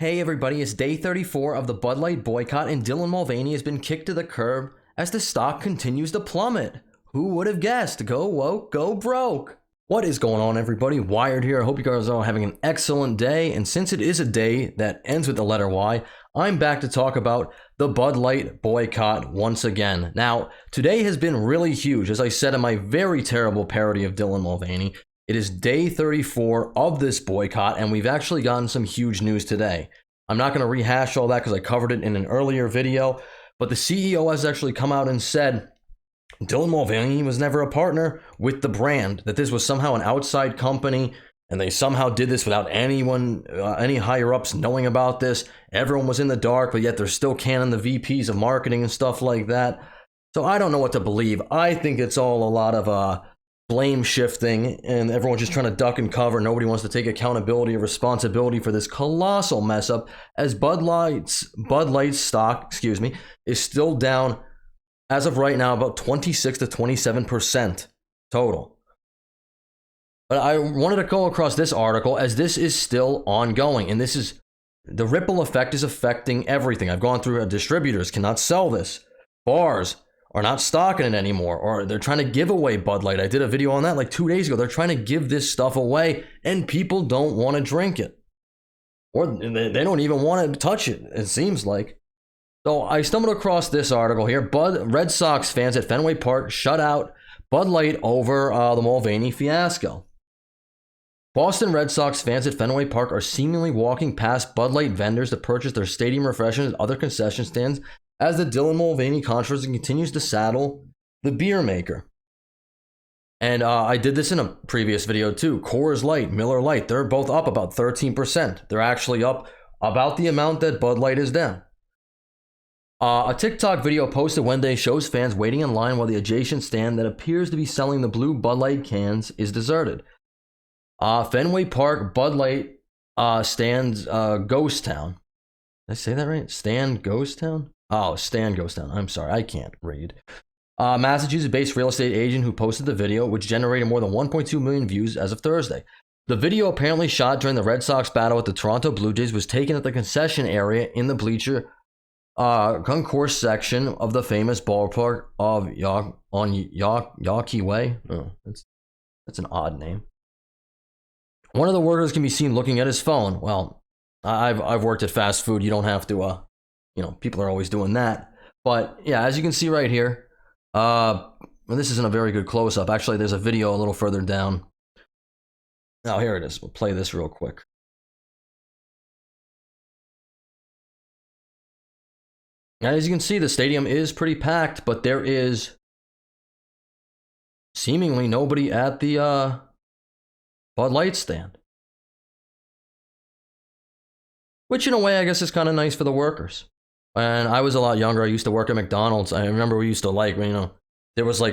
Hey everybody, it's day 34 of the Budlight boycott and Dylan Mulvaney has been kicked to the curb as the stock continues to plummet. Who would have guessed? Go woke, go broke. What is going on everybody? Wired here. I hope you guys are all having an excellent day, and since it is a day that ends with the letter Y, I'm back to talk about the Budlight boycott once again. Now, today has been really huge, as I said in my very terrible parody of Dylan Mulvaney. It is day 34 of this boycott, and we've actually gotten some huge news today. I'm not going to rehash all that because I covered it in an earlier video, but the CEO has actually come out and said Dylan Mulvaney was never a partner with the brand, that this was somehow an outside company, and they somehow did this without anyone, any higher-ups knowing about this. Everyone was in the dark, but yet they're still canning the VPs of marketing and stuff like that. So I don't know what to believe. I think it's all a lot of blame shifting, and everyone's just trying to duck and cover. Nobody wants to take accountability or responsibility for this colossal mess up, as Bud Light's stock, is still down as of right now about 26 to 27% total. But I wanted to go across this article as this is still ongoing, and this is the ripple effect is affecting everything. I've gone through distributors cannot sell this, bars are not stocking it anymore, or they're trying to give away Bud Light. I did a video on that like 2 days ago. They're trying to give this stuff away, and people don't want to drink it. Or they don't even want to touch it, it seems like. So I stumbled across this article here. Red Sox fans at Fenway Park shut out Bud Light over the Mulvaney fiasco. Boston Red Sox fans at Fenway Park are seemingly walking past Bud Light vendors to purchase their stadium refreshments and other concession stands as the Dylan Mulvaney controversy continues to saddle the beer maker. And I did this in a previous video too. Coors Light, Miller Lite, they're both up about 13%. They're actually up about the amount that Bud Light is down. A TikTok video posted Wednesday shows fans waiting in line while the adjacent stand that appears to be selling the blue Bud Light cans is deserted. Fenway Park Bud Light stands Ghost Town. Did I say that right? Stand Ghost Town? Oh, Stan Ghost Town. I'm sorry, I can't read. Massachusetts-based real estate agent who posted the video, which generated more than 1.2 million views as of Thursday. The video, apparently shot during the Red Sox battle with the Toronto Blue Jays, was taken at the concession area in the bleacher concourse section of the famous ballpark of Yawkey Way. Oh, that's an odd name. One of the workers can be seen looking at his phone. Well, I've worked at fast food. You don't have to. People are always doing that. But yeah, as you can see right here, well, this isn't a very good close-up. Actually, there's a video a little further down. Oh, here it is. We'll play this real quick. As you can see, the stadium is pretty packed, but there is seemingly nobody at the Bud Light stand. Which, in a way, I guess is kind of nice for the workers. And I was a lot younger. I used to work at McDonald's. I remember we used to there was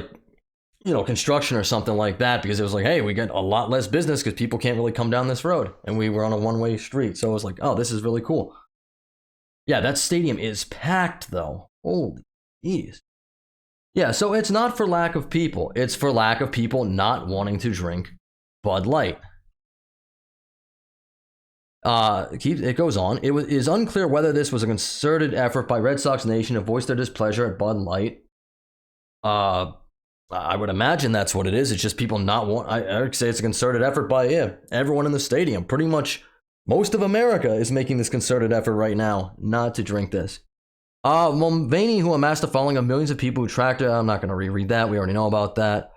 construction or something like that, because it was like, hey, we get a lot less business because people can't really come down this road. And we were on a one-way street. So it was like, oh, this is really cool. Yeah, that stadium is packed though. Holy jeez. Yeah, so it's not for lack of people. It's for lack of people not wanting to drink Bud Light. It goes on. It is unclear whether this was a concerted effort by Red Sox Nation to voice their displeasure at Bud Light. I would imagine that's what it is. It's just people not want. I would say it's a concerted effort by everyone in the stadium. Pretty much most of America is making this concerted effort right now not to drink this. Mulvaney, who amassed a following of millions of people who tracked her. I'm not going to reread that. We already know about that.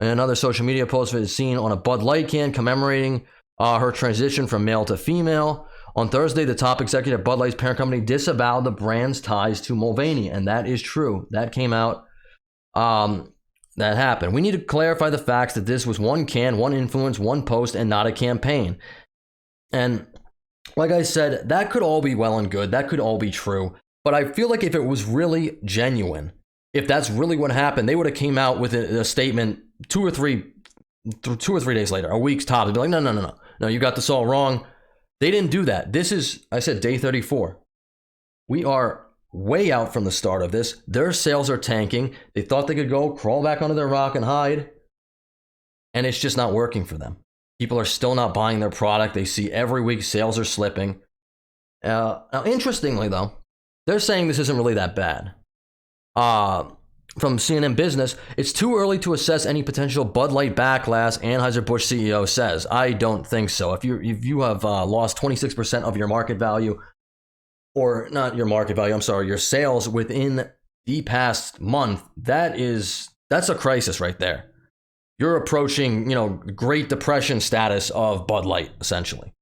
And another social media post is seen on a Bud Light can commemorating her transition from male to female. On Thursday, the top executive of Bud Light's parent company disavowed the brand's ties to Mulvaney, and that is true. That came out. That happened. We need to clarify the facts that this was one can, one influence, one post, and not a campaign. And like I said, that could all be well and good. That could all be true. But I feel like if it was really genuine, if that's really what happened, they would have came out with a statement 2 or 3 days later, a week's top. They'd be like, no, you got this all wrong. They didn't do that. This is, I said, day 34. We are way out from the start of this. Their sales are tanking. They thought they could go crawl back under their rock and hide. And it's just not working for them. People are still not buying their product. They see every week sales are slipping. Now, interestingly, though, they're saying this isn't really that bad. From CNN Business, it's too early to assess any potential Bud Light backlash, Anheuser-Busch CEO says. I don't think so. If you have lost 26% of your market value, or not your market value, I'm sorry, your sales within the past month, that's a crisis right there. You're approaching, Great Depression status of Bud Light, essentially.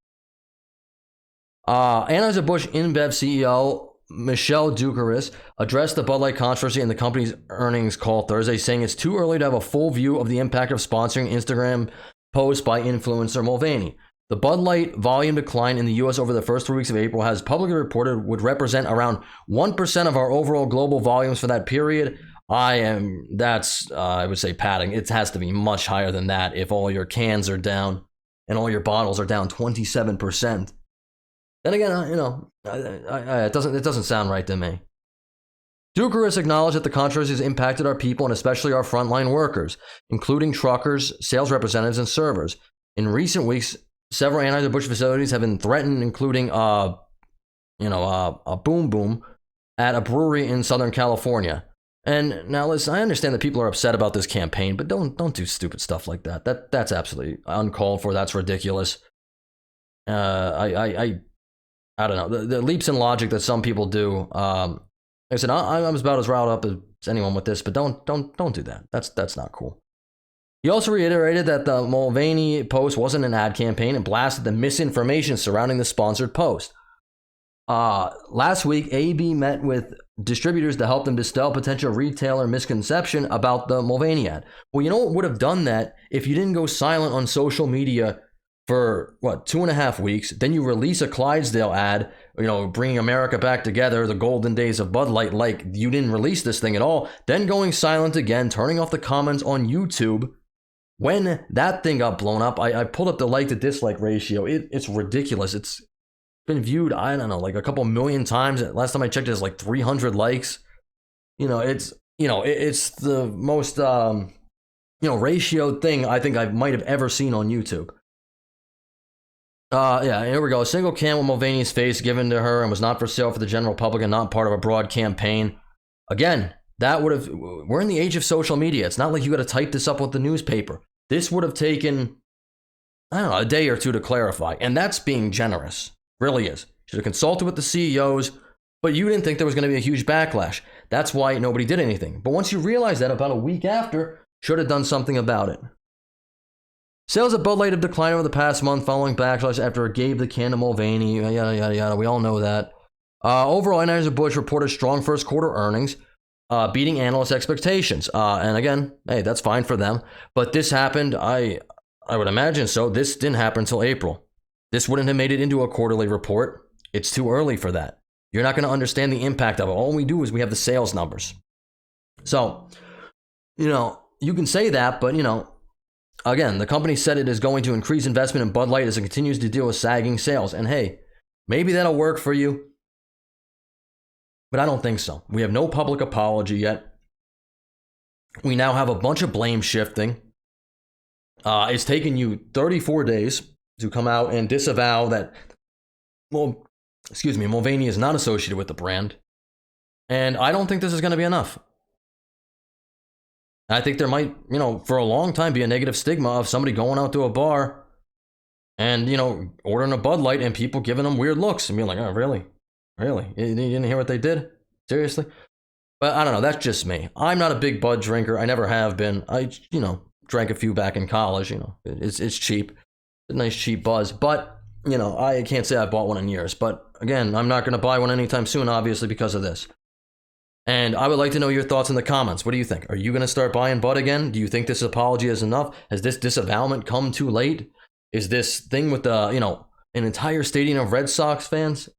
Anheuser-Busch InBev CEO Michelle Ducaris addressed the Bud Light controversy in the company's earnings call Thursday, saying it's too early to have a full view of the impact of sponsoring Instagram posts by influencer Mulvaney. The Bud Light volume decline in the U.S. over the first 3 weeks of April has publicly reported would represent around 1% of our overall global volumes for that period. I would say padding. It has to be much higher than that if all your cans are down and all your bottles are down 27%. Then again, it doesn't sound right to me. Ducaris acknowledged that the controversy has impacted our people and especially our frontline workers, including truckers, sales representatives, and servers. In recent weeks, several Anheuser-Busch facilities have been threatened, including a boom boom at a brewery in Southern California. And now, listen, I understand that people are upset about this campaign, but don't do stupid stuff like that. That's absolutely uncalled for. That's ridiculous. I don't know, the leaps in logic that some people do. Like I said, I'm about as riled up as anyone with this, but don't do that. That's not cool. He also reiterated that the Mulvaney post wasn't an ad campaign and blasted the misinformation surrounding the sponsored post. Last week, AB met with distributors to help them dispel potential retailer misconception about the Mulvaney ad. Well, you know what would have done that if you didn't go silent on social media for 2.5 weeks, then you release a Clydesdale ad, bringing America back together, the golden days of Bud Light, like you didn't release this thing at all, then going silent again, turning off the comments on YouTube. When that thing got blown up, I pulled up the like to dislike ratio. It's ridiculous. It's been viewed, I don't know, like a couple million times. Last time I checked, it's like 300 likes. It's the most ratioed thing I think I might have ever seen on YouTube. Here we go. A single can with Mulvaney's face given to her and was not for sale for the general public and not part of a broad campaign. Again, we're in the age of social media. It's not like you got to type this up with the newspaper. This would have taken, a day or two to clarify. And that's being generous. Really is. Should have consulted with the CEOs, but you didn't think there was going to be a huge backlash. That's why nobody did anything. But once you realize that, about a week after, should have done something about it. Sales of Bud Light have declined over the past month following backlash after it gave the can to Mulvaney, yada, yada, yada. We all know that. Overall, Anheuser-Busch reported strong first quarter earnings, beating analyst expectations. And again, hey, that's fine for them. But this happened, I would imagine so. This didn't happen until April. This wouldn't have made it into a quarterly report. It's too early for that. You're not going to understand the impact of it. All we do is we have the sales numbers. So, you can say that, but, again, the company said it is going to increase investment in Bud Light as it continues to deal with sagging sales. And hey, maybe that'll work for you, but I don't think so. We have no public apology yet. We now have a bunch of blame shifting. It's taken you 34 days to come out and disavow that, Mulvaney is not associated with the brand. And I don't think this is going to be enough. I think there might, for a long time be a negative stigma of somebody going out to a bar and, ordering a Bud Light and people giving them weird looks and being like, oh, really? Really? You didn't hear what they did? Seriously? But I don't know. That's just me. I'm not a big Bud drinker. I never have been. I, drank a few back in college. It's cheap. It's a nice cheap buzz. But, I can't say I bought one in years. But again, I'm not going to buy one anytime soon, obviously, because of this. And I would like to know your thoughts in the comments. What do you think? Are you going to start buying Bud again? Do you think this apology is enough? Has this disavowalment come too late? Is this thing with the, an entire stadium of Red Sox fans,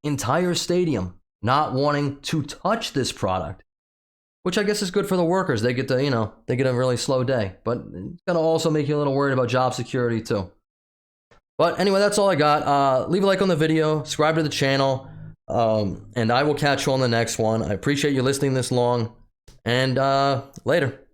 not wanting to touch this product, which I guess is good for the workers. They get to, they get a really slow day, but it's going to also make you a little worried about job security too. But anyway, that's all I got. Leave a like on the video, subscribe to the channel. And I will catch you on the next one. I appreciate you listening this long, and later.